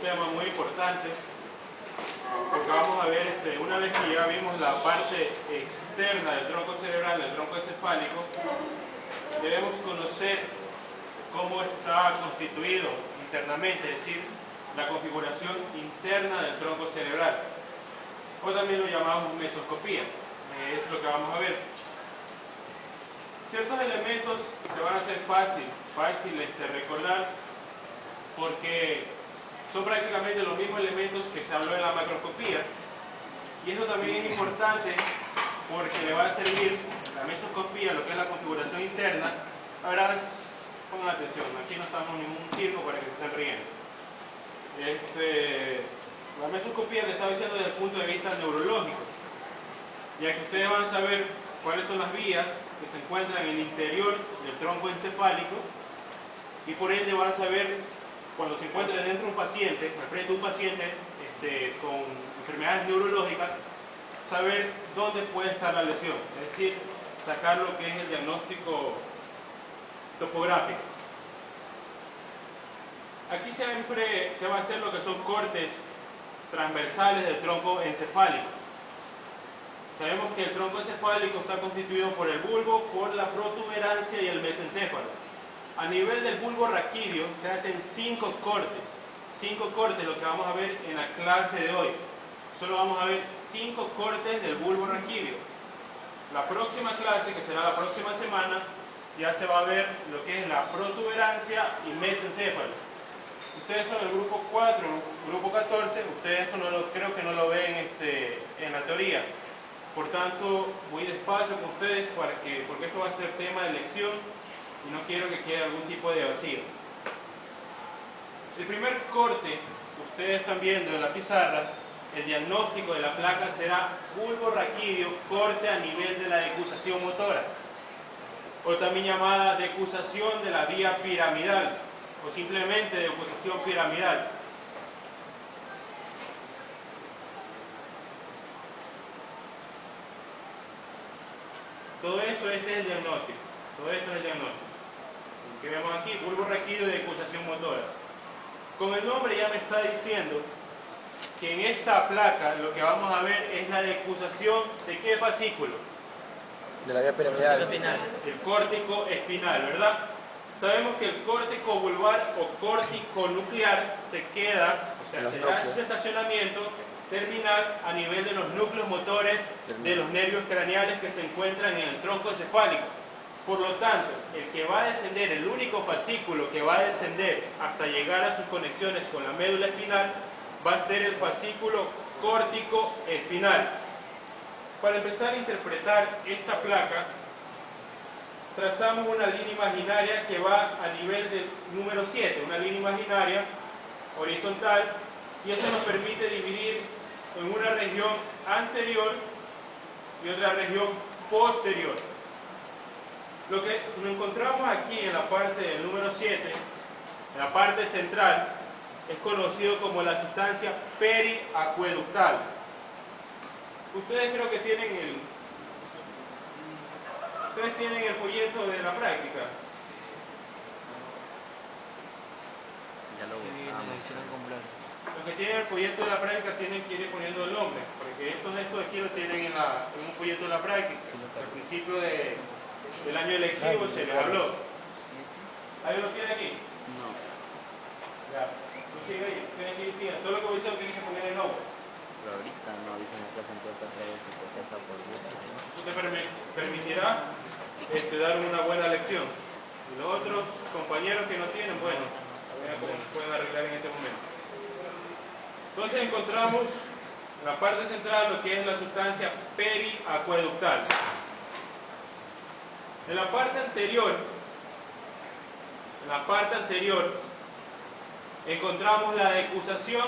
tema muy importante, porque vamos a ver, una vez que ya vimos la parte externa del tronco cerebral, del tronco encefálico, debemos conocer cómo está constituido internamente, es decir, la configuración interna del tronco cerebral, o también lo llamamos mesoscopía, es lo que vamos a ver. Ciertos elementos se van a hacer fáciles de recordar, porque son prácticamente los mismos elementos que se habló en la macroscopía, y eso también es importante porque le va a servir la mesoscopía, lo que es la configuración interna. Ahora pongan atención, aquí no estamos en ningún circo para que se estén riendo. La mesoscopía le estaba diciendo desde el punto de vista neurológico, ya que ustedes van a saber cuáles son las vías que se encuentran en el interior del tronco encefálico, y por ende van a saber, cuando se encuentre dentro de un paciente, al frente de un paciente con enfermedades neurológicas, saber dónde puede estar la lesión, es decir, sacar lo que es el diagnóstico topográfico. Aquí siempre se va a hacer lo que son cortes transversales del tronco encefálico. Sabemos que el tronco encefálico está constituido por el bulbo, por la protuberancia y el mesencéfalo. A nivel del bulbo raquídeo se hacen 5 cortes. 5 cortes, lo que vamos a ver en la clase de hoy. Solo vamos a ver 5 cortes del bulbo raquídeo. La próxima clase, que será la próxima semana, ya se va a ver lo que es la protuberancia y mesencéfalo. Ustedes son el grupo 4, grupo 14, ustedes esto creo que no lo ven en la teoría. Por tanto, voy despacio con ustedes porque esto va a ser tema de lección y no quiero que quede algún tipo de vacío. El primer corte, ustedes están viendo en la pizarra, el diagnóstico de la placa será bulbo raquídeo, corte a nivel de la decusación motora, o también llamada decusación de la vía piramidal, o simplemente decusación piramidal. Todo esto, este es el diagnóstico. Todo esto es el diagnóstico. Lo que vemos aquí, bulbo raquídeo de decusación motora. Con el nombre ya me está diciendo que en esta placa lo que vamos a ver es la decusación de ¿qué fascículo? De la vía piramidal. El córtico espinal, ¿verdad? Sabemos que el córtico vulvar o córtico nuclear se queda, o sea, se da su estacionamiento terminal a nivel de los núcleos motores de los nervios craneales que se encuentran en el tronco encefálico. Por lo tanto, el que va a descender, el único fascículo que va a descender hasta llegar a sus conexiones con la médula espinal, va a ser el fascículo córtico espinal. Para empezar a interpretar esta placa, trazamos una línea imaginaria que va a nivel del número 7, una línea imaginaria horizontal, y eso nos permite dividir en una región anterior y otra región posterior. Lo que nos encontramos aquí en la parte del número 7, en la parte central, es conocido como la sustancia periacueductal. Ustedes creo que tienen el folleto de la práctica. Ya lo Los que tienen el folleto de la práctica tienen que ir poniendo el nombre, porque estos de aquí lo tienen en un folleto de la práctica. Al principio del año lectivo se les habló. ¿Alguien lo tiene aquí? No. Ya. No sigue ahí. Tienen que ir siguiendo. Todo lo que voy a decir tienen que poner el nombre. Pero ahorita no dicen que hacen todas estas redes porque esa por gusto. Eso te permitirá dar una buena lección. Y los otros compañeros que no tienen, bueno, vean cómo se pueden arreglar en este momento. Entonces encontramos en la parte central lo que es la sustancia periacueductal. En la parte anterior encontramos la decusación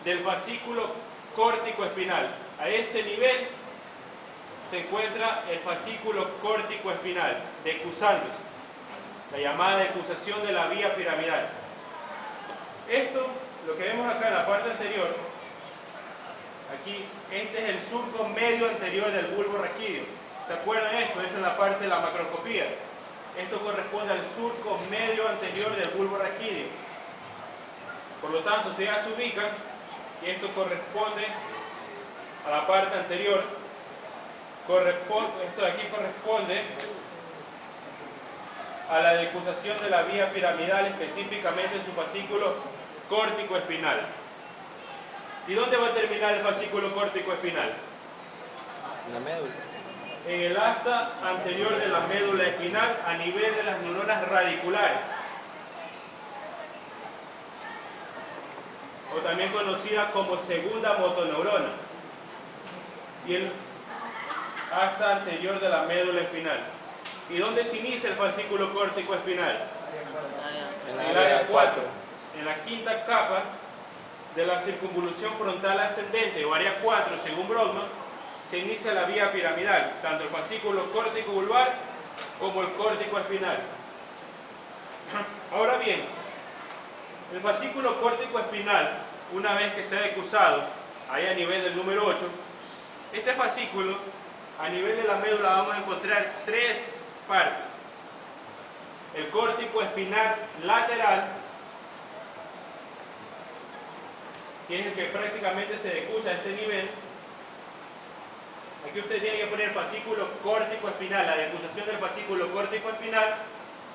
del fascículo córtico espinal. A este nivel se encuentra el fascículo córtico espinal, decusándose, la llamada decusación de la vía piramidal. Esto, lo que vemos acá en la parte anterior, aquí, este es el surco medio anterior del bulbo raquídeo. ¿Se acuerdan esto? Esto es la parte de la macroscopía. Esto corresponde al surco medio anterior del bulbo raquídeo. Por lo tanto, ustedes ya se ubican que esto corresponde a la parte anterior. Esto de aquí corresponde a la decusación de la vía piramidal, específicamente en su fascículo córtico-espinal. ¿Y dónde va a terminar el fascículo córtico-espinal? En la médula. En el asta anterior de la médula espinal, a nivel de las neuronas radiculares, o también conocida como segunda motoneurona, y el asta anterior de la médula espinal. ¿Y dónde se inicia el fascículo córtico espinal? En el área 4, en la quinta capa de la circunvolución frontal ascendente, o área 4 según Brodmann, se inicia la vía piramidal, tanto el fascículo córtico vulvar como el córtico espinal. Ahora bien, el fascículo córtico espinal, una vez que se ha decusado, ahí a nivel del número 8, este fascículo, a nivel de la médula vamos a encontrar tres partes. El córtico espinal lateral, que es el que prácticamente se decusa a este nivel. Aquí usted tiene que poner fascículo córtico espinal, la decusación del fascículo córtico espinal,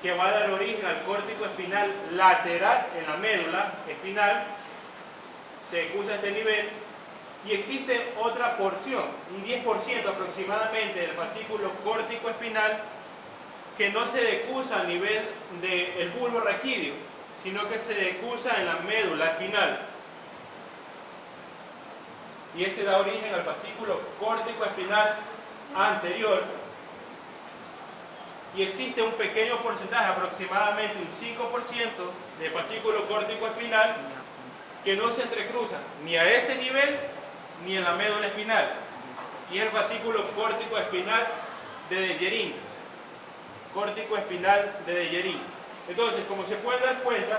que va a dar origen al córtico espinal lateral en la médula espinal, se decusa a este nivel. Y existe otra porción, un 10% aproximadamente del fascículo córtico espinal, que no se decusa a nivel del bulbo raquídeo, sino que se decusa en la médula espinal. Y ese da origen al fascículo córtico espinal anterior. Y existe un pequeño porcentaje, aproximadamente un 5% de fascículo córtico espinal, que no se entrecruza ni a ese nivel ni en la médula espinal. Y es el fascículo córtico espinal de Dejerin. Córtico espinal de Dejerin. Entonces, como se puede dar cuenta,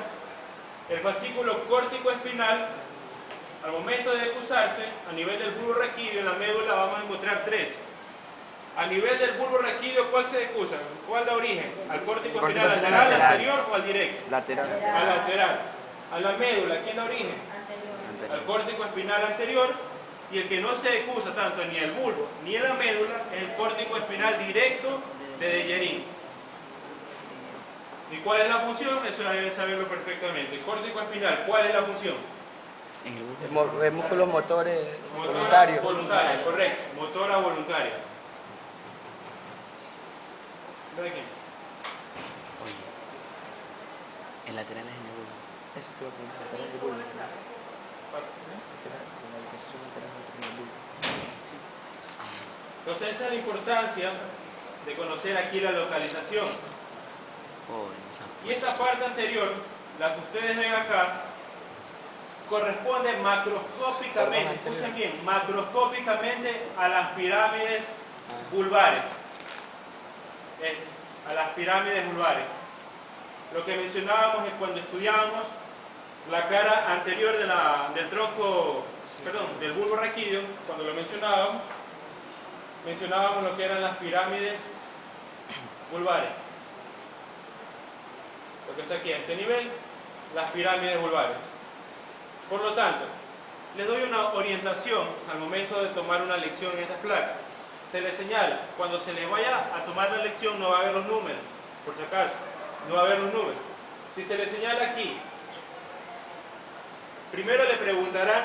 el fascículo córtico espinal, al momento de decusarse, a nivel del bulbo raquídeo, en la médula vamos a encontrar tres. A nivel del bulbo raquídeo, ¿cuál se decusa? ¿Cuál da origen? ¿Al córtico espinal lateral, anterior o al directo? Lateral. Al lateral. A la médula, ¿quién da origen? Anterior. Al córtico espinal anterior. Y el que no se decusa tanto ni el bulbo ni en la médula es el córtico espinal directo de Dejerin. ¿Y cuál es la función? Eso debe saberlo perfectamente. Córtico espinal, ¿cuál es la función? El músculos motores voluntarios. Voluntaria, correcto. Motora voluntaria. ¿De quién? Oye, el lateral es en el bulbo. Eso te iba a preguntar. Lateral del bulbo. Entonces esa es la importancia de conocer aquí la localización. Y esta parte anterior, la que ustedes ven acá, corresponde macroscópicamente, escuchen bien, macroscópicamente a las pirámides vulvares. A las pirámides vulvares. Lo que mencionábamos es cuando estudiábamos la cara anterior del tronco, perdón, del bulbo raquídeo, cuando lo mencionábamos lo que eran las pirámides vulvares. Lo que está aquí a este nivel, las pirámides vulvares. Por lo tanto, les doy una orientación al momento de tomar una lección en estas placas. Se les señala, cuando se les vaya a tomar la lección no va a haber los números, por si acaso, no va a haber los números. Si se les señala aquí, primero le preguntarán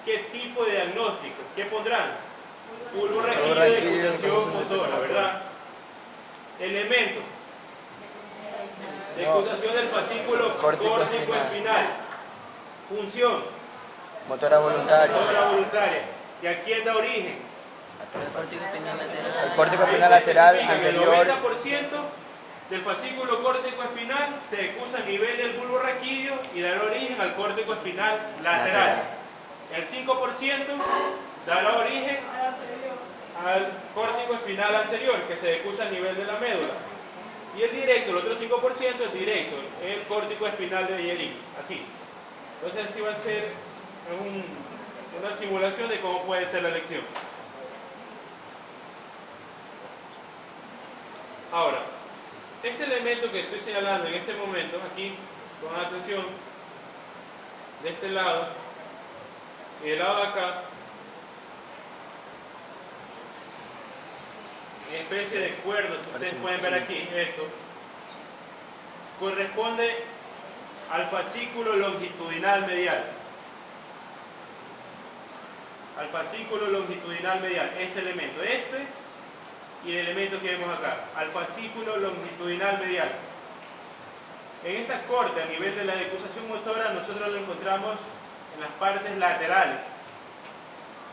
qué tipo de diagnóstico, ¿qué pondrán? Bulbo raquídeo de decusación motora, ¿verdad? Elemento. Decusación del fascículo córtico espinal. Función. Motora voluntaria. Motora voluntaria. ¿Y a quién da origen? El córtico espinal lateral anterior. El 90% del fascículo córtico espinal se decusa a nivel del bulbo raquídeo y dará origen al córtico espinal lateral. El 5% dará origen al córtico espinal anterior, que se decusa a nivel de la médula. Y el directo, el otro 5% es directo, el córtico espinal de Dejerin. Así. Entonces así va a ser una simulación de cómo puede ser la lección. Ahora, este elemento que estoy señalando en este momento, aquí, con atención, de este lado y del lado de acá, una especie de cuerno que ustedes pueden ver aquí, esto, corresponde al fascículo longitudinal medial. Al fascículo longitudinal medial, este elemento, este y el elemento que vemos acá, al fascículo longitudinal medial. En esta corte, a nivel de la decusación motora, nosotros lo encontramos en las partes laterales.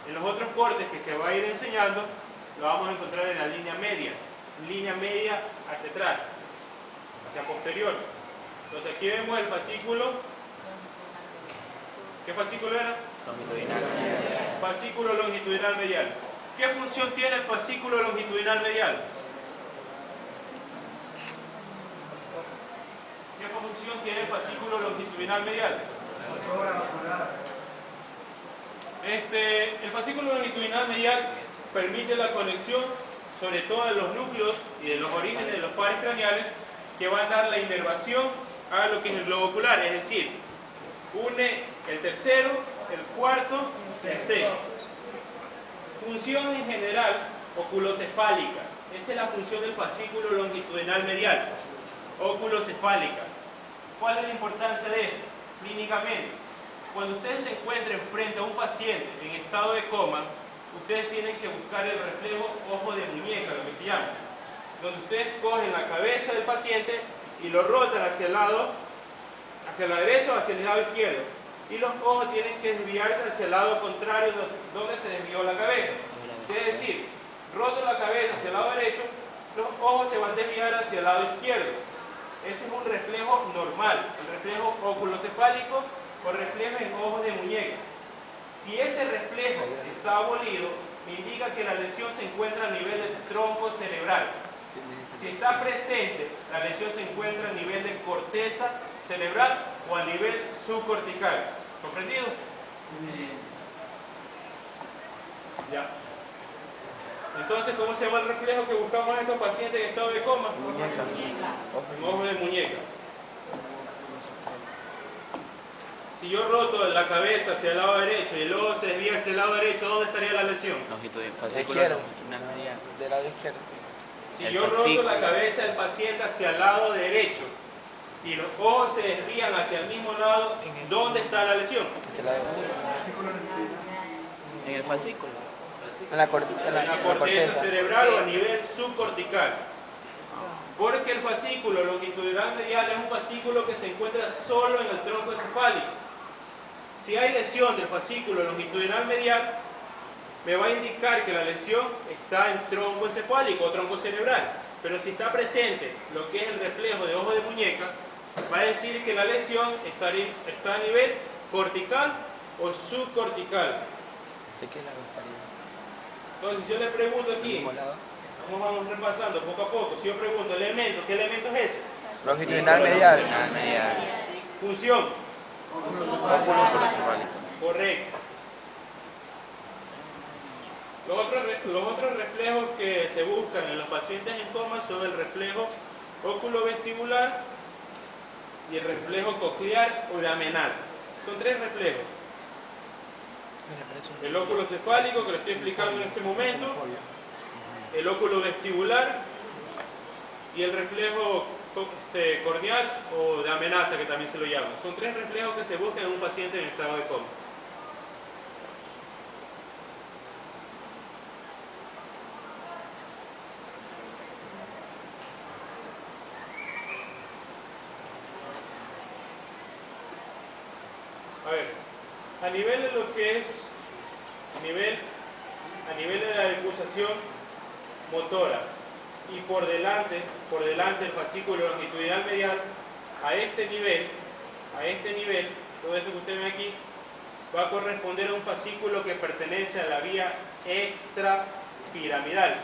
En los otros cortes que se va a ir enseñando, lo vamos a encontrar en la línea media hacia atrás, hacia posterior. Entonces aquí vemos el fascículo. ¿Qué fascículo era? Longitudinal. Fascículo longitudinal medial. ¿Qué función tiene el fascículo longitudinal medial? ¿Qué función tiene el fascículo longitudinal medial? El fascículo longitudinal medial permite la conexión sobre todo de los núcleos y de los orígenes de los pares craneales que van a dar la inervación a lo que es el globo ocular, es decir, une el tercero, el cuarto, el sexto. Función en general oculocefálica. Esa es la función del fascículo longitudinal medial, oculocefálica. ¿Cuál es la importancia de esto? Clínicamente, cuando ustedes se encuentren frente a un paciente en estado de coma, ustedes tienen que buscar el reflejo ojo de muñeca, lo que se llama, donde ustedes cogen la cabeza del paciente y lo rotan hacia el lado, hacia la derecha o hacia el lado izquierdo, y los ojos tienen que desviarse hacia el lado contrario donde se desvió la cabeza. Es decir, roto la cabeza hacia el lado derecho, los ojos se van a desviar hacia el lado izquierdo. Ese es un reflejo normal, el reflejo oculocefálico o reflejo en ojos de muñeca. Si ese reflejo está abolido, me indica que la lesión se encuentra a nivel del tronco cerebral. Si está presente, la lesión se encuentra a nivel de corteza cerebral o a nivel subcortical. ¿Comprendido? Sí. Ya. Entonces, ¿cómo se llama el reflejo que buscamos en estos pacientes en estado de coma? Muñeca. En ojo de muñeca. Si yo roto la cabeza hacia el lado derecho y el ojo se desvía hacia el lado derecho, ¿dónde estaría la lesión? Fascículo longitudinal medial. Del lado izquierdo. Si yo roto la cabeza del paciente hacia el lado derecho y los ojos se desvían hacia el mismo lado, ¿dónde está la lesión? En el fascículo. En la corteza cerebral o a nivel subcortical. Porque el fascículo longitudinal medial es un fascículo que se encuentra solo en el tronco encefálico. Si hay lesión del fascículo longitudinal medial, me va a indicar que la lesión está en tronco encefálico o tronco cerebral. Pero si está presente lo que es el reflejo de ojo de muñeca, va a decir que la lesión está a nivel cortical o subcortical. ¿De qué lado estaría? Entonces, yo le pregunto aquí, ¿cómo vamos repasando poco a poco? Si yo pregunto, elemento, ¿qué elemento es ese? Longitudinal medial. Función. Oculocefálico. Correcto. Los otros reflejos que se buscan en los pacientes en coma son el reflejo oculovestibular y el reflejo coclear o de amenaza. Son tres reflejos. El óculo cefálico, que lo estoy explicando en este momento, el óculo vestibular y el reflejo corneal o de amenaza, que también se lo llama. Son tres reflejos que se buscan en un paciente en estado de coma. A ver, a nivel de lo que es a nivel de la decusación motora y por delante del fascículo longitudinal medial, a este nivel, todo esto que usted ve aquí, va a corresponder a un fascículo que pertenece a la vía extrapiramidal.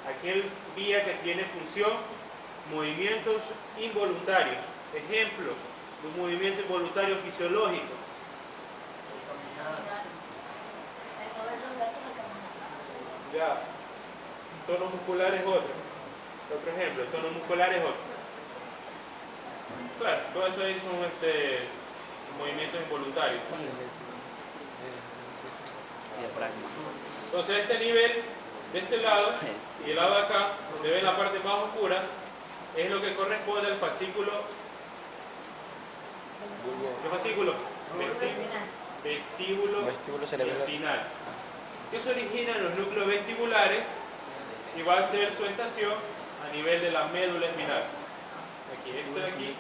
Aquel vía que tiene función movimientos involuntarios. Ejemplos de un movimiento involuntario fisiológico. Ya, tono muscular es otro. Otro ejemplo, tono muscular es otro. Claro, todo eso ahí son movimientos involuntarios. tributario. Diafragma. Entonces este nivel de este lado y el lado de acá, donde ven la parte más oscura, es lo que corresponde al fascículo. ¿Qué fascículo? Vestíbulo cerebral. espinal. Que se origina en los núcleos vestibulares y va a ser su estación a nivel de la médula espinal. Aquí, este de aquí,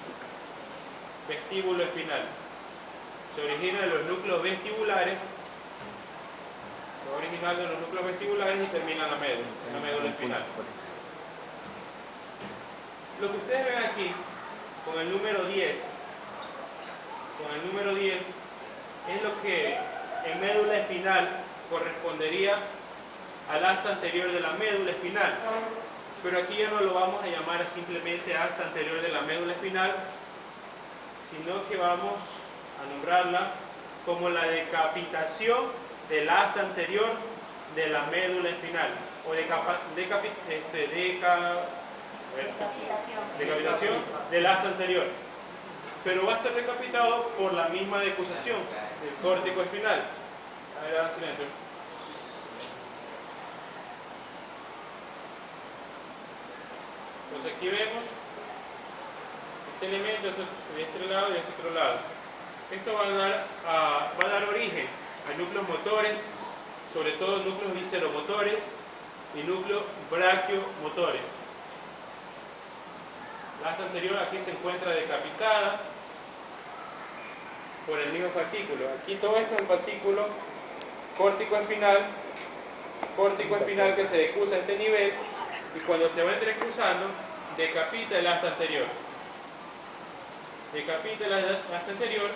vestíbulo espinal. Se origina en los núcleos vestibulares, va originando en los núcleos vestibulares y termina en la médula espinal. Lo que ustedes ven aquí, con el número 10, es lo que en médula espinal correspondería al asta anterior de la médula espinal. Pero aquí ya no lo vamos a llamar simplemente asta anterior de la médula espinal, sino que vamos a nombrarla como la decapitación del asta anterior de la médula espinal, o decapitación del asta anterior. Pero va a estar decapitado por la misma decusación del córtico espinal. A ver, hagan silencio. Entonces aquí vemos este elemento de este lado y de este otro lado. Esto va a dar origen a núcleos motores, sobre todo núcleos visceromotores y núcleos brachiomotores. La asta anterior aquí se encuentra decapitada por el mismo fascículo. Aquí todo esto es el fascículo córtico espinal que se decusa a este nivel, y cuando se va entrecruzando decapita el asta anterior. Decapita el asta anterior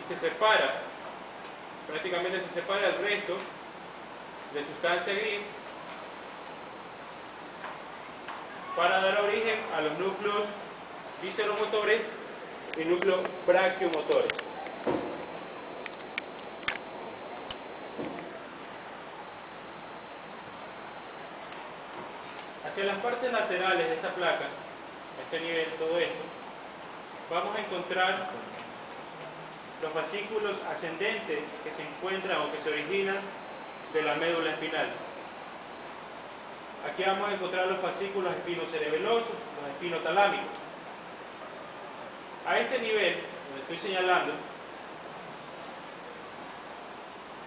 y se separa, prácticamente se separa el resto de sustancia gris para dar origen a los núcleos visceromotores y núcleos brachiomotores. Hacia las partes laterales de esta placa, a este nivel, todo esto, vamos a encontrar los fascículos ascendentes que se encuentran o que se originan de la médula espinal. Aquí vamos a encontrar los fascículos espinocerebelosos, los espinotalámicos. A este nivel, donde estoy señalando,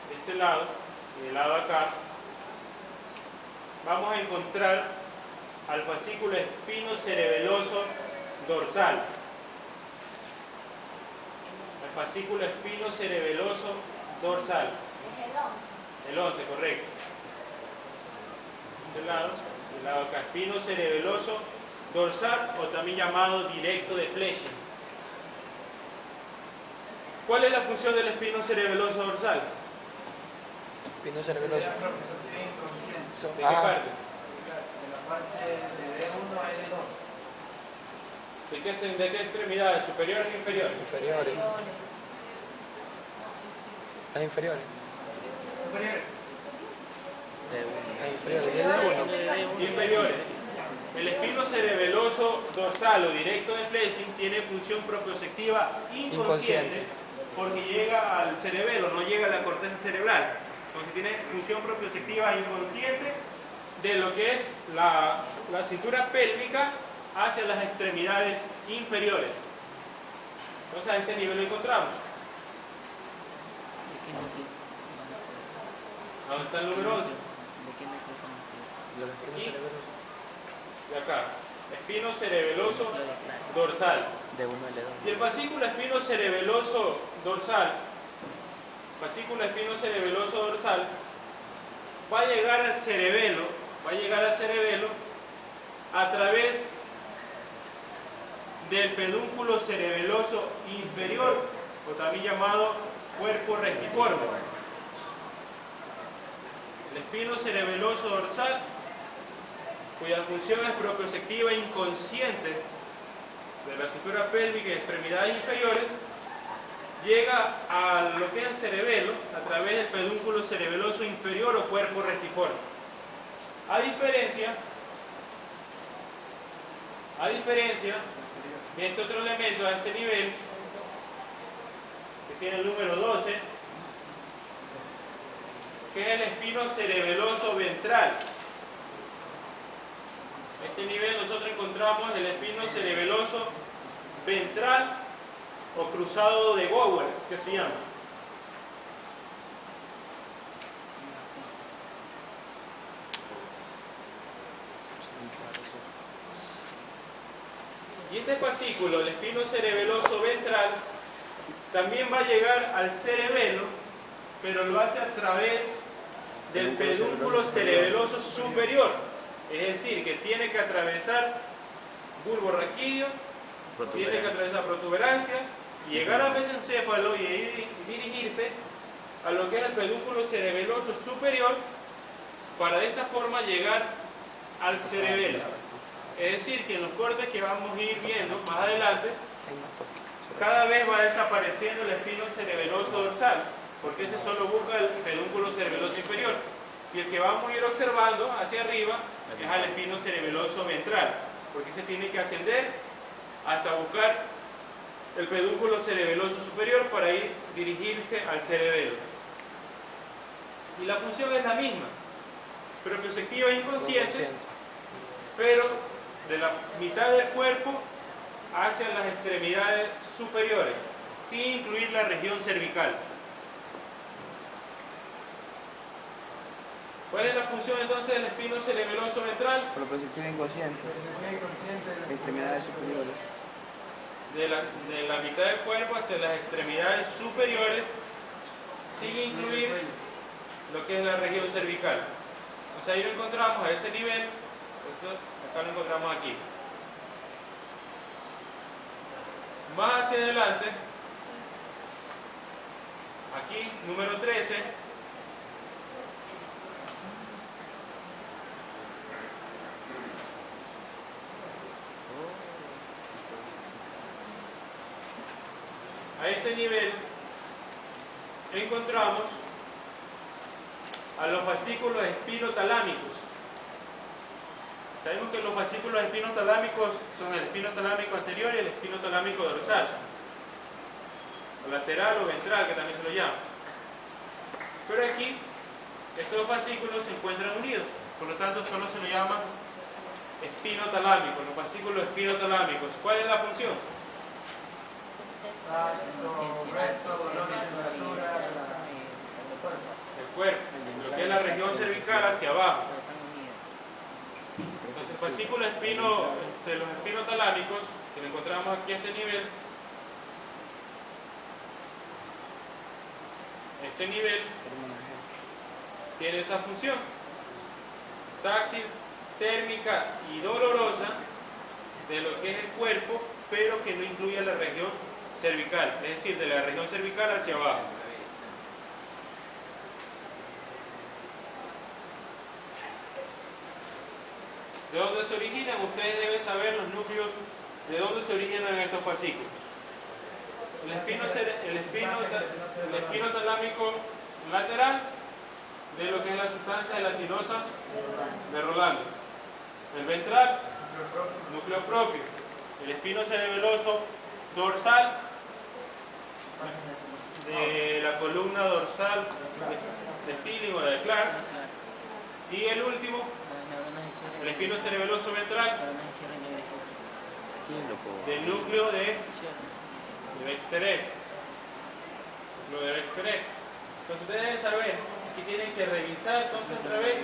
de este lado y del lado de acá, vamos a encontrar al fascículo espinocerebeloso dorsal. El fascículo espinocerebeloso dorsal. El 11, correcto. Este lado, el lado acá, espinocerebeloso dorsal, o también llamado directo de Flesching. ¿Cuál es la función del espinocerebeloso dorsal? Espinocerebeloso. ¿De qué parte? De la parte de D1 a L2. ¿De qué extremidades? ¿Superiores o inferiores? Inferiores. Las inferiores. Superiores. Las inferiores. Inferiores. El espinocerebeloso dorsal o directo de Flesching tiene función propioceptiva inconsciente porque llega al cerebelo, no llega a la corteza cerebral. Entonces tiene función propioceptiva inconsciente de lo que es la cintura pélvica hacia las extremidades inferiores. Entonces a este nivel lo encontramos. ¿Dónde está el número 11? Aquí y acá. Espinocerebeloso dorsal. De 1 a L2. Y el fascículo espinocerebeloso dorsal, va a llegar al cerebelo, a través del pedúnculo cerebeloso inferior, o también llamado cuerpo restiforme. El espinocerebeloso dorsal, cuya función es propioceptiva inconsciente de la cintura pélvica y extremidades inferiores, llega a lo que es el cerebelo a través del pedúnculo cerebeloso inferior o cuerpo restiforme. A diferencia de este otro elemento a este nivel, que tiene el número 12, que es el espino cerebeloso ventral. A este nivel nosotros encontramos el espino cerebeloso ventral o cruzado de Gowers, que se llama. Y este fascículo, el espino cerebeloso ventral, también va a llegar al cerebelo, pero lo hace a través del pedúnculo cerebeloso superior. Es decir, que tiene que atravesar bulbo raquídeo, tiene que atravesar protuberancia, y llegar a mesencéfalo y dirigirse a lo que es el pedúnculo cerebeloso superior, para de esta forma llegar al cerebelo. Es decir, que en los cortes que vamos a ir viendo más adelante, cada vez va desapareciendo el espino cerebeloso dorsal, porque ese solo busca el pedúnculo cerebeloso inferior. Y el que vamos a ir observando hacia arriba es al espino cerebeloso ventral, porque se tiene que ascender hasta buscar el pedúnculo cerebeloso superior para ir dirigirse al cerebelo. Y la función es la misma, pero que se activa inconsciente, pero de la mitad del cuerpo hacia las extremidades superiores, sin incluir la región cervical. ¿Cuál es la función entonces del espino cerebeloso ventral? Por lo que se activa inconsciente. Extremidades superiores. De la mitad del cuerpo hacia las extremidades superiores, sin incluir lo que es la región cervical. O sea, ahí lo encontramos a ese nivel, acá lo encontramos aquí. Más hacia adelante, aquí, número 13, a este nivel encontramos a los fascículos espinotalámicos. Sabemos que los fascículos espinotalámicos son el espinotalámico anterior y el espinotalámico dorsal, o lateral o ventral, que también se lo llama. Pero aquí estos fascículos se encuentran unidos, por lo tanto solo se lo llama espinotalámico, los fascículos espinotalámicos. ¿Cuál es la función? El cuerpo, lo que es la región cervical hacia abajo. Entonces el fascículo de los espinotalámicos, que lo encontramos aquí a este nivel tiene esa función táctil, térmica y dolorosa de lo que es el cuerpo, pero que no incluye la región cervical, es decir, de la región cervical hacia abajo. ¿De dónde se originan? Ustedes deben saber los núcleos de dónde se originan estos fascículos. El espino talámico lateral, de lo que es la sustancia gelatinosa de Rolando. El ventral, núcleo propio. El espino cerebeloso dorsal, de la columna dorsal de Stilling o de Clark. Y el último, el espino cerebeloso ventral, del núcleo de Bexteret. Entonces ustedes deben saber que tienen que revisar entonces otra vez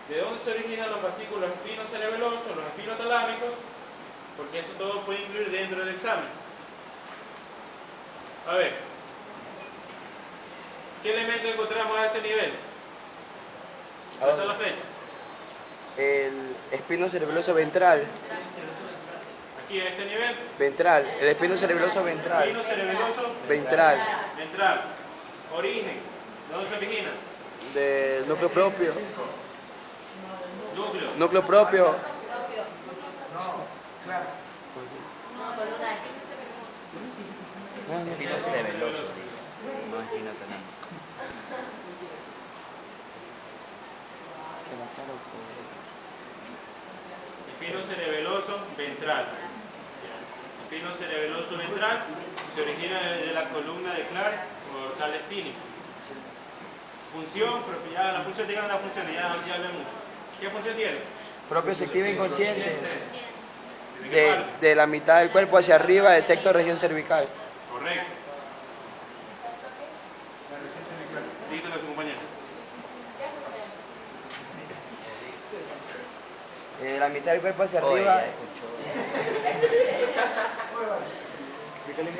de dónde se originan los fascículos espinocerebelosos, los espinotalámicos, porque eso todo puede incluir dentro del examen. A ver, ¿qué elemento encontramos a ese nivel? Hasta la fecha. El espino cerebeloso ventral. Aquí a este nivel. Ventral. El espino cerebeloso ventral. Espino cerebeloso Ventral. ventral. Origen. ¿De dónde se origina? Del núcleo propio. Núcleo. Núcleo propio. Espino cerebeloso, no espino talámico. Espino cerebeloso ventral. espino cerebeloso ventral, se origina de la columna de Clark o dorsal espínico. Función, propiedad, la función, digan la función, ya hablamos. ¿Qué función tiene? Propioceptiva inconsciente. ¿De qué parte? De la mitad del cuerpo hacia arriba, del sector región cervical. Correcto. Dígalo a su compañero. De la mitad del cuerpo hacia Oye, arriba. ya escuchó. Explícalo en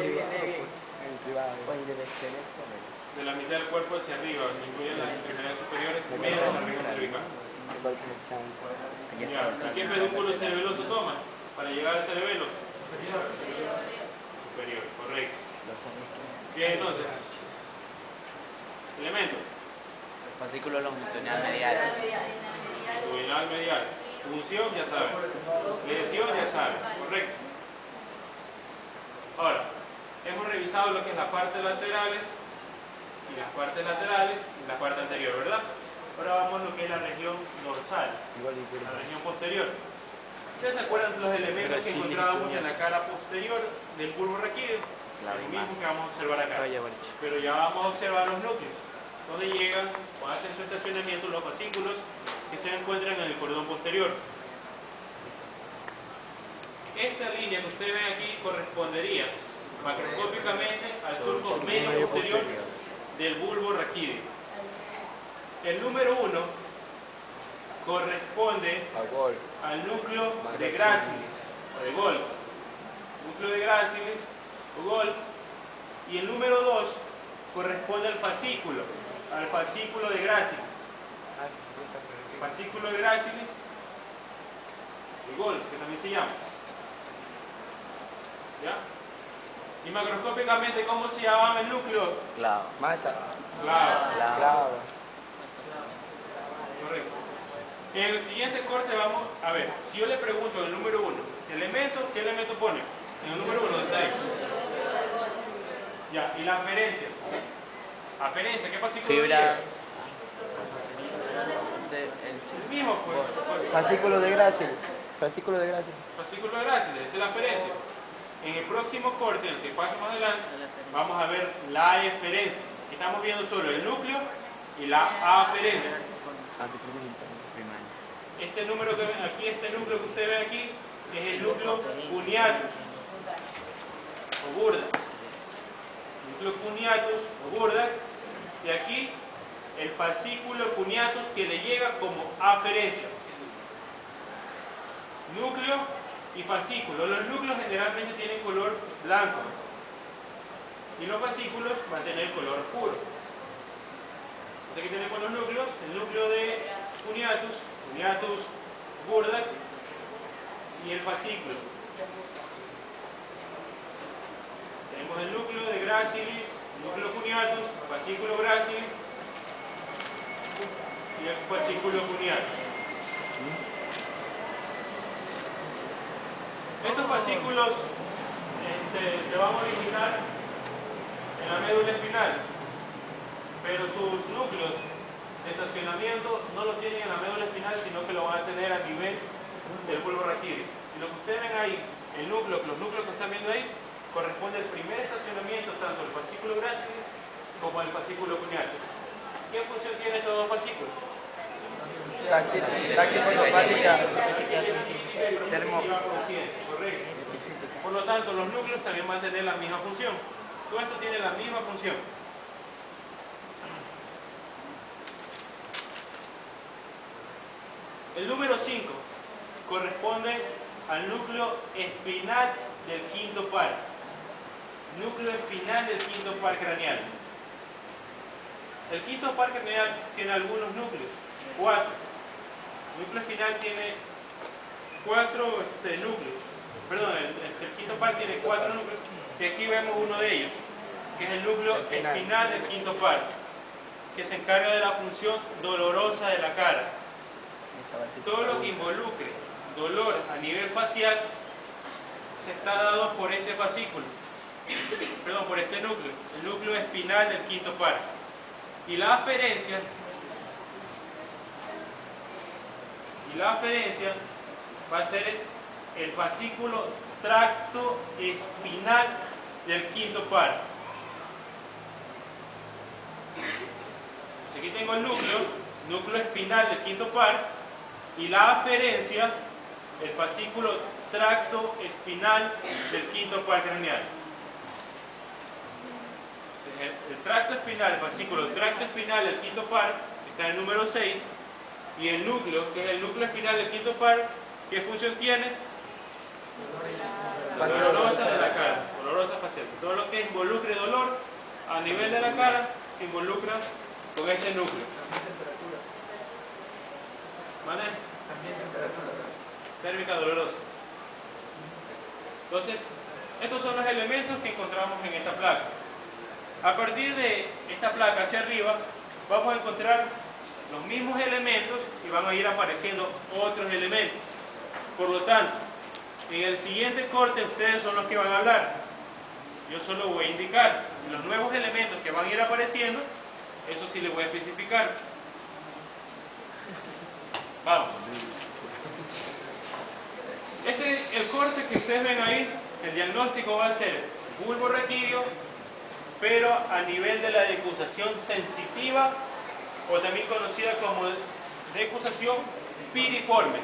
privado. Oye, debe ser esto, De la mitad del cuerpo hacia arriba, incluyen las extremidades superiores, menos la región cervical. Ya, ¿y qué pedúnculo cerebeloso toma para llegar al cerebelo? Superior, correcto. Bien, entonces. Elemento. Fascículo longitudinal medial. Longitudinal medial. Función, ya saben. Lesión, ya saben. Correcto. Ahora, hemos revisado lo que es la parte laterales y las partes laterales y la parte anterior, ¿verdad? Ahora vamos a lo que es la región dorsal, la región posterior. ¿Ustedes se acuerdan de los elementos que encontrábamos en la cara posterior del bulbo raquídeo? Lo mismo que vamos a observar acá. Pero ya vamos a observar los núcleos, donde llegan o hacen su estacionamiento los fascículos que se encuentran en el cordón posterior. Esta línea que ustedes ven aquí correspondería macroscópicamente al surco medio posterior del bulbo raquídeo. El número 1 corresponde al núcleo de Gracilis o de Golgi. Núcleo de Gracilis o Golgi. Y el número 2 corresponde al fascículo de Gracilis. Fascículo de Gracilis y Golgi, que también se llama. ¿Ya? Y macroscópicamente, ¿cómo se llamaba el núcleo? Clavo. Masa. Claro. Claro. Correcto. En el siguiente corte vamos a ver, si yo le pregunto el número 1, elemento, ¿qué elemento pone? En el número 1, ¿dónde está ahí? Ya, y la aferencia. Aferencia, ¿qué fascículo Fibra. El mismo, pues. Fascículo de Gracilis. Fascículo de Gracilis. Fascículo de Gracilis, esa es la aferencia. En el próximo corte, el que pasa más adelante, vamos a ver la eferencia. Estamos viendo solo el núcleo y la aferencia. Este número que ven aquí, este núcleo que usted ve aquí, es el núcleo cuneatus o burdas. Núcleo cuneatus o burdas. Y aquí el fascículo cuneatus que le llega como aferencia. Núcleo y fascículo. Los núcleos generalmente tienen color blanco y los fascículos van a tener color oscuro. Entonces aquí tenemos los núcleos, el núcleo de cuneatus, cuneatus burdax y el fascículo. Tenemos el núcleo de Gracilis, núcleo cuneatus, fascículo Gracilis y el fascículo cuneatus. Estos fascículos se van a originar en la médula espinal, pero sus núcleos de estacionamiento no lo tienen en la médula espinal, sino que lo van a tener a nivel del bulbo raquídeo. Y lo que ustedes ven ahí, los núcleos que están viendo ahí, corresponde al primer estacionamiento tanto el fascículo Gracilis como el fascículo cuneatus. ¿Qué función tienen estos dos fascículos? Táctico-automática. Termo. Correcto. Por lo tanto, los núcleos también van a tener la misma función. Todo esto tiene la misma función. El número 5 corresponde al núcleo espinal del quinto par. Núcleo espinal del quinto par craneal. El quinto par craneal tiene algunos núcleos, 4. El núcleo espinal tiene 4 núcleos. Perdón, el quinto par tiene 4 núcleos. Y aquí vemos uno de ellos, que es el núcleo espinal del quinto par, que se encarga de la función dolorosa de la cara. Todo lo que involucre dolor a nivel facial se está dado por este fascículo, perdón, por este núcleo, el núcleo espinal del quinto par. Y la aferencia va a ser el fascículo tracto espinal del quinto par. Entonces aquí tengo el núcleo espinal del quinto par, y la aferencia, el fascículo tracto espinal del quinto par craneal. El tracto espinal, el fascículo tracto espinal del quinto par está en el número 6, y el núcleo, que es el núcleo espinal del quinto par, ¿qué función tiene? Dolorosa de la cara, dolorosa facial. Todo lo que involucre dolor a nivel de la cara se involucra con ese núcleo. ¿Vale? También temperatura. Térmica dolorosa. Entonces, estos son los elementos que encontramos en esta placa. A partir de esta placa hacia arriba, vamos a encontrar los mismos elementos y van a ir apareciendo otros elementos. Por lo tanto, en el siguiente corte ustedes son los que van a hablar. Yo solo voy a indicar los nuevos elementos que van a ir apareciendo, eso sí les voy a especificar. Vamos. El corte que ustedes ven ahí, el diagnóstico va a ser bulbo raquídeo, pero a nivel de la decusación sensitiva, o también conocida como decusación piriforme.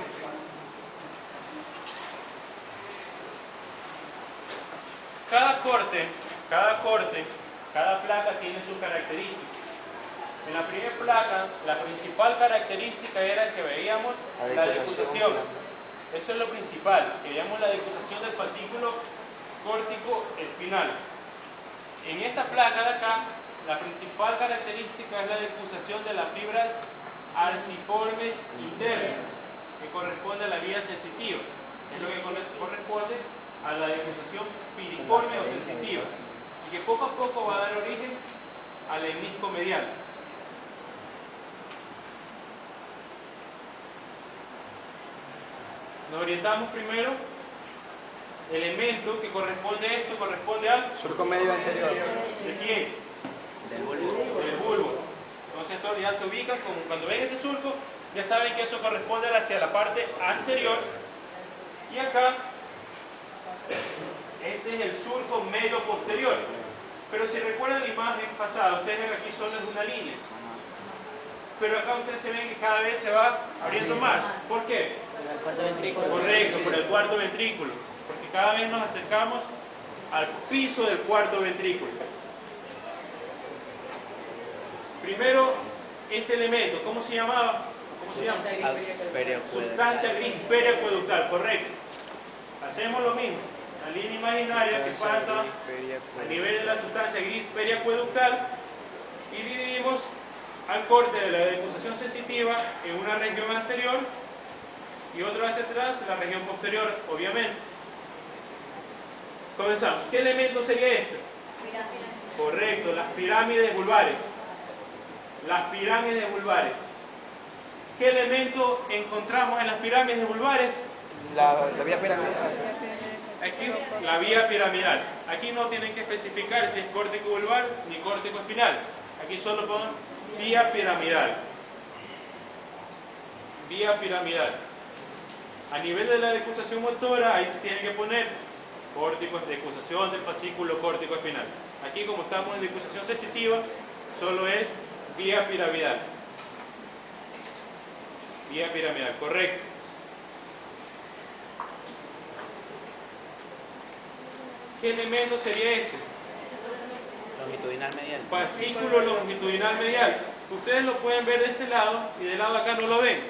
Cada corte, cada placa tiene sus características. En la primera placa, la principal característica era el que veíamos, la decusación. Eso es lo principal, que veíamos la decusación del fascículo córtico espinal. En esta placa de acá, la principal característica es la decusación de las fibras arciformes internas, que corresponde a la vía sensitiva. Es lo que corresponde a la decusación piriforme o sensitiva, y que poco a poco va a dar origen al menisco medial. Nos orientamos primero. Elemento que corresponde a esto, corresponde al Surco medio anterior. ¿de quién? Del bulbo. Del bulbo. Entonces esto ya se ubica como cuando ven ese surco, ya saben que eso corresponde hacia la parte anterior. Y acá, este es el surco medio posterior. Pero si recuerdan la imagen pasada, ustedes ven aquí solo es una línea. Pero acá ustedes se ven que cada vez se va abriendo más. ¿Por qué? El cuarto ventrículo. Correcto, por el cuarto ventrículo. Porque cada vez nos acercamos al piso del cuarto ventrículo. Primero, este elemento, ¿cómo se llamaba? ¿Cómo se llama? Sustancia gris periacueductal, correcto. Hacemos lo mismo. La línea imaginaria que pasa a nivel de la sustancia gris periacueductal, y dividimos al corte de la decusación sensitiva en una región anterior y otra hacia atrás, la región posterior, obviamente. Comenzamos. ¿Qué elemento sería este? Correcto, las pirámides vulvares. Las pirámides vulvares. ¿Qué elemento encontramos en las pirámides vulvares? La vía piramidal. Aquí, la vía piramidal. Aquí no tienen que especificar si es córtico vulvar ni córtico espinal. Aquí solo ponen vía piramidal. Vía piramidal. A nivel de la decusación motora, ahí se tiene que poner córtico, decusación del fascículo córtico espinal. Aquí, como estamos en decusación sensitiva, solo es vía piramidal. Vía piramidal, correcto. ¿Qué elemento sería este? Longitudinal medial. Fascículo longitudinal medial. Ustedes lo pueden ver de este lado y del lado de acá no lo ven.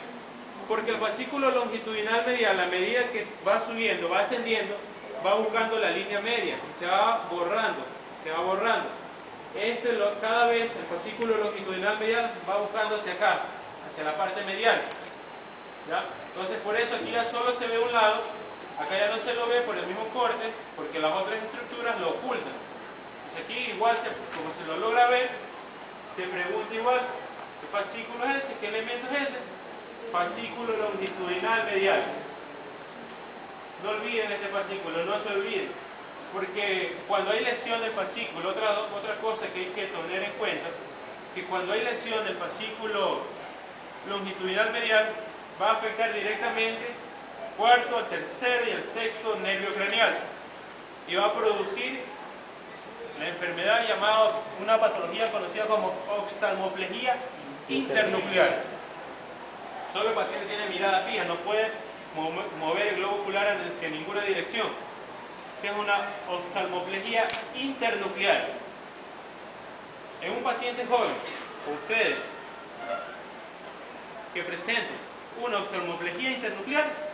Porque el fascículo longitudinal medial, a medida que va subiendo, va ascendiendo, va buscando la línea media. Se va borrando, se va borrando. Cada vez el fascículo longitudinal medial va buscando hacia acá, hacia la parte medial. ¿Ya? Entonces por eso aquí ya solo se ve un lado, acá ya no se lo ve por el mismo corte, porque las otras estructuras lo ocultan. Entonces aquí igual, como se lo logra ver, se pregunta igual, ¿qué fascículo es ese? ¿Qué elemento es ese? Fascículo longitudinal medial. No olviden este fascículo, no se olviden. Porque cuando hay lesión del fascículo, otra cosa que hay que tener en cuenta, que cuando hay lesión del fascículo longitudinal medial, va a afectar directamente cuarto, el tercero y el sexto nervio craneal. Y va a producir la enfermedad llamada, una patología conocida como oftalmoplegia internuclear. Solo el paciente tiene mirada fija, no puede mover el globo ocular hacia ninguna dirección. Esa es una oftalmoplegia internuclear. En un paciente joven, o ustedes, que presenten una oftalmoplegia internuclear,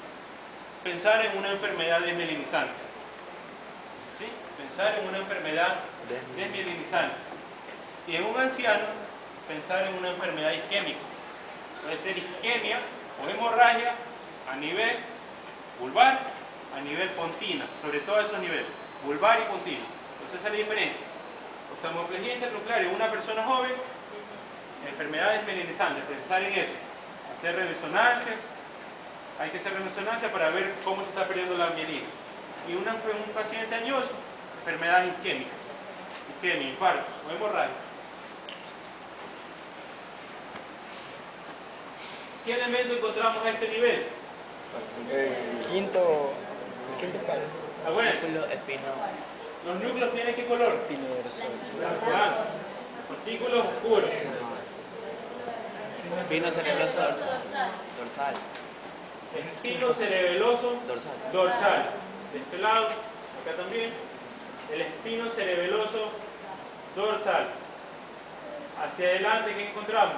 pensar en una enfermedad desmielinizante. ¿Sí? Pensar en una enfermedad desmielinizante. Y en un anciano, pensar en una enfermedad isquémica. Puede ser isquemia o hemorragia a nivel vulvar, a nivel pontina, sobre todo esos niveles, vulvar y pontina. Entonces esa es la diferencia. Oftalmoplegia internuclear en una persona joven, enfermedades desmielinizantes, pensar en eso. Hacer resonancias, hay que hacer resonancia para ver cómo se está perdiendo la mielina. Y un paciente añoso, enfermedades isquémicas, isquemia, infartos o hemorragia. ¿Qué elemento encontramos a este nivel? El quinto palo. Acuérdense, Músculo espino. los núcleos tienen ¿qué color? Pino dorsal. Blanco. Fascículos oscuros. Espino cerebroso dorsal. Espino cerebeloso dorsal. De este lado, acá también, el espino cerebeloso dorsal. Hacia adelante, ¿qué encontramos?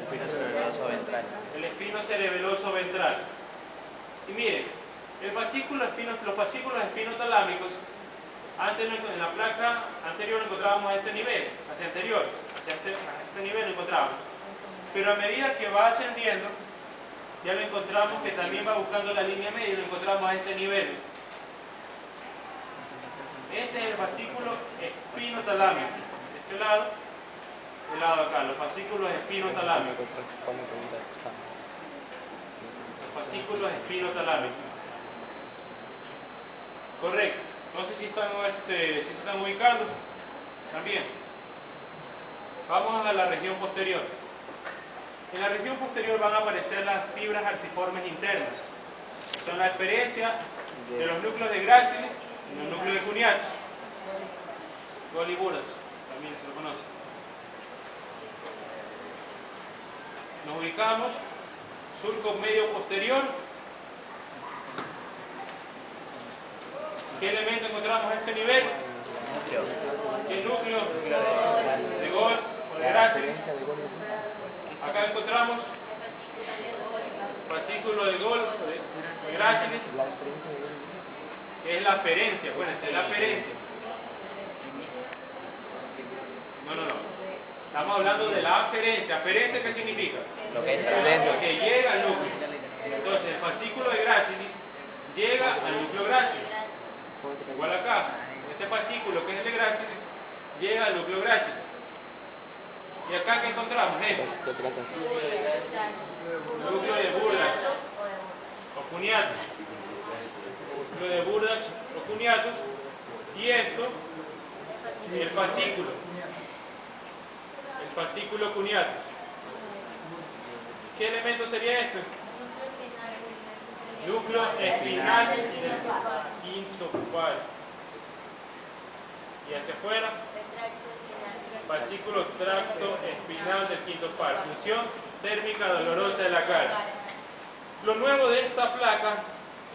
Espino cerebroso ventral. El espino cerebeloso ventral. Y miren, los fascículos espinotalámicos, antes en la placa anterior lo encontrábamos a este nivel, hacia este nivel lo encontrábamos. Pero a medida que va ascendiendo, ya lo encontramos que también va buscando la línea media y lo encontramos a este nivel. Este es el fascículo espinotalámico. De este lado, del lado acá, los fascículos espinotalámicos. Los fascículos espinotalámicos. Correcto. No sé si se están ubicando. También. Vamos a la región posterior. En la región posterior van a aparecer las fibras arciformes internas. Son la experiencia de los núcleos de Gracilis y los núcleos de Cuneatus. Goliburas, también se lo conoce. Nos ubicamos, surco medio posterior. ¿Qué elemento encontramos a este nivel? ¿Qué núcleo de Gol o de Gracilis? Acá encontramos fascículo de Gol o de Gracilis, que es la aferencia, acuérdense, es la aferencia. No. Estamos hablando de la aferencia. ¿Aferencia qué significa? Lo que entra. Lo que llega al núcleo. Entonces, el fascículo de Gracilis llega al núcleo Gracilis. Igual acá, este fascículo que es el de Gracilis, llega al núcleo Gracilis. ¿Y acá qué encontramos? Núcleo de Burdax o Cuneatus. Núcleo de Burdax o Cuneatus. Y esto, el fascículo. El fascículo Cuneatus. ¿Qué elemento sería este? Núcleo espinal del quinto par. Y hacia afuera, fascículo tracto espinal del quinto par. Función térmica dolorosa de la cara. Lo nuevo de esta placa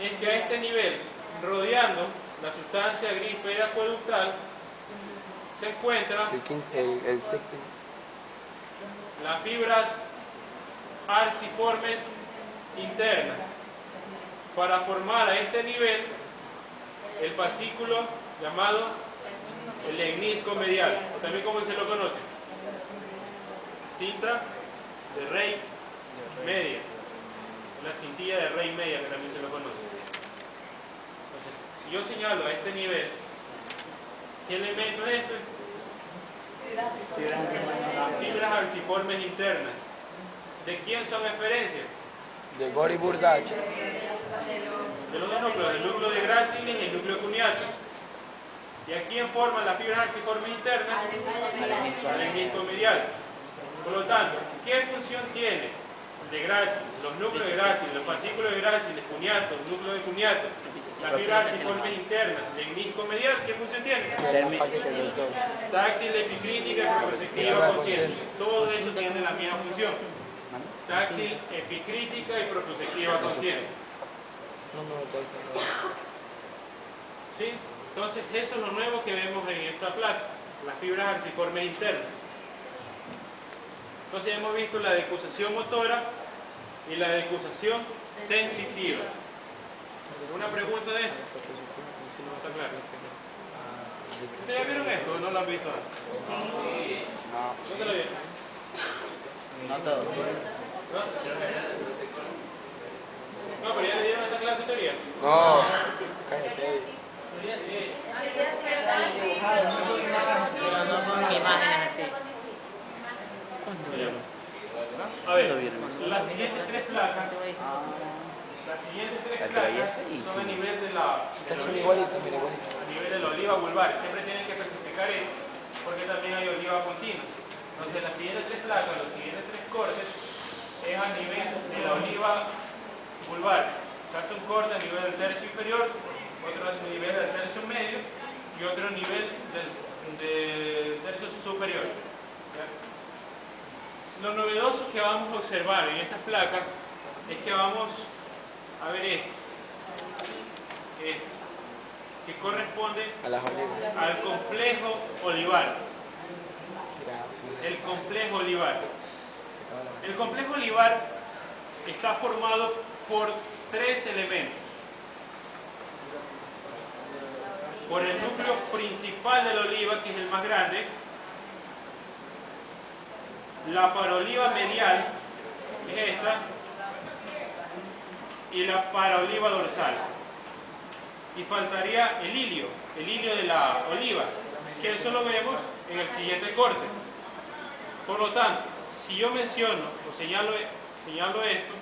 es que a este nivel, rodeando la sustancia gris periacueductal, se encuentra El séptimo. las fibras arciformes internas para formar a este nivel el fascículo llamado el lemnisco medial, o también como se lo conoce, cinta de Rey media, la cintilla de Rey media que también se lo conoce. Entonces, si yo señalo a este nivel, ¿qué elemento es este? Fibras arciformes internas. ¿De quién son referencias? De Gori Burdax. De los dos núcleos, el núcleo de Gracilis y el núcleo de Cuneatus. ¿Y a quién forman las fibras arciformes internas? Al lemnisco medial. Por lo tanto, ¿qué función tiene de Gracil, los núcleos de Gracil, los fascículos de Gracil, el cuniato, el núcleo de cuniato, las fibras arciformes internas, lemnisco-medial, ¿qué función tiene? Táctil, epicrítica y propioceptiva consciente. Todo eso tiene la misma función. Táctil, epicrítica y propioceptiva consciente. ¿Sí? Entonces, eso es lo nuevo que vemos en esta placa, las fibras arciformes internas. Entonces, hemos visto la decusación motora y la decusación sensitiva. ¿Alguna pregunta de esto? No está claro. ¿Ustedes ya vieron esto o no lo han visto antes? ¿Dónde lo vieron? No todo. No, pero ya le dieron esta clase de teoría. No, cállate. Imágenes así. A ver, las siguientes tres placas, son a nivel de la Igualito, mira, igualito. a nivel de la oliva vulvar. Siempre tienen que especificar esto, porque también hay oliva continua. Entonces, las siguientes tres placas, los siguientes tres cortes, es a nivel de la oliva vulvar. Se hace un corte a nivel del tercio inferior, otro a nivel del tercio medio y otro a nivel del tercio superior. ¿Ya? Lo novedoso que vamos a observar en estas placas es que vamos a ver esto, que corresponde A las olivas. al complejo olivar. El complejo olivar. El complejo olivar está formado por tres elementos. Por el núcleo principal de la oliva, que es el más grande, la paroliva medial, que es esta, y la paroliva dorsal. Y faltaría el hilio de la oliva, que eso lo vemos en el siguiente corte. Por lo tanto, si yo menciono o señalo esto,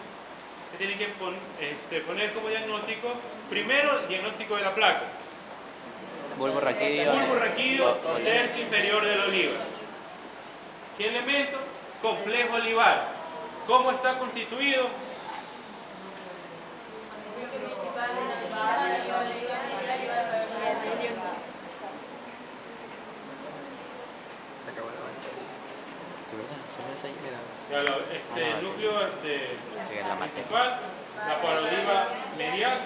se tiene que poner como diagnóstico, primero el diagnóstico de la placa. Bulbo raquídeo. Bulbo raquídeo, tercio inferior de la oliva. ¿Qué elemento? Complejo olivar. ¿Cómo está constituido? Se acabó la batería. ¿De verdad? ¿Solo esa ahí? Ya el núcleo Sigue la materia. principal, la paroliva medial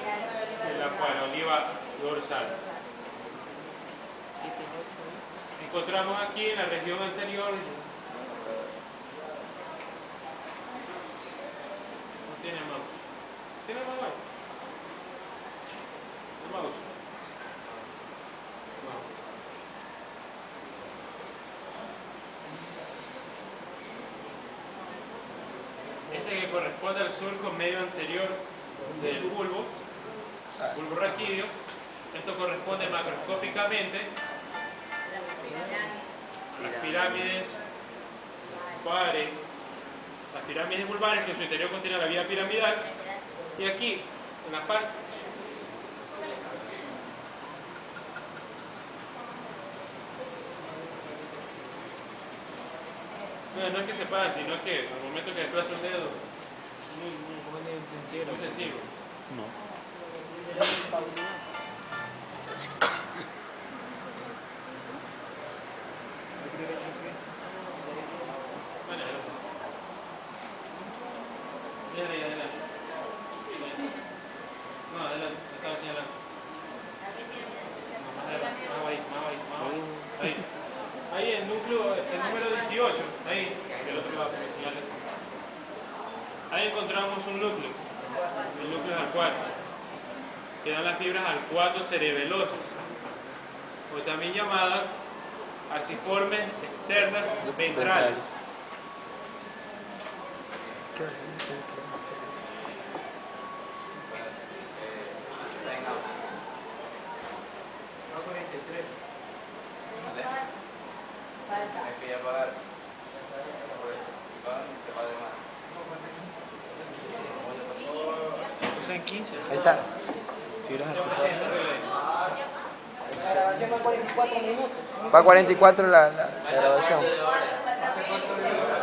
y la paroliva dorsal. Encontramos aquí en la región anterior, no tiene mouse. ¿Tiene mouse? ¿Tiene mouse? No. Este que corresponde al surco medio anterior del bulbo raquídeo. Esto corresponde macroscópicamente las pirámides vulvares, las pirámides vulvares, que en su interior contienen la vía piramidal, y aquí en la parte no es que se paren, sino que al momento que desplazo el dedo muy sensible. No. Bueno, adelante. No, adelante, estaba señalando. Más adelante, más ahí. Ahí el núcleo, el número 18, ahí, el otro lado que me señala. Ahí encontramos un núcleo, el núcleo es arcuato, que dan las fibras arcuato cerebelosas, o también llamadas axiformes externas ventrales. ¿Qué va a hacer? En 15. Ahí está. Fibras Ya arciformes. La grabación va 44 minutos. Va 44 la grabación. Hace cuánto de hora.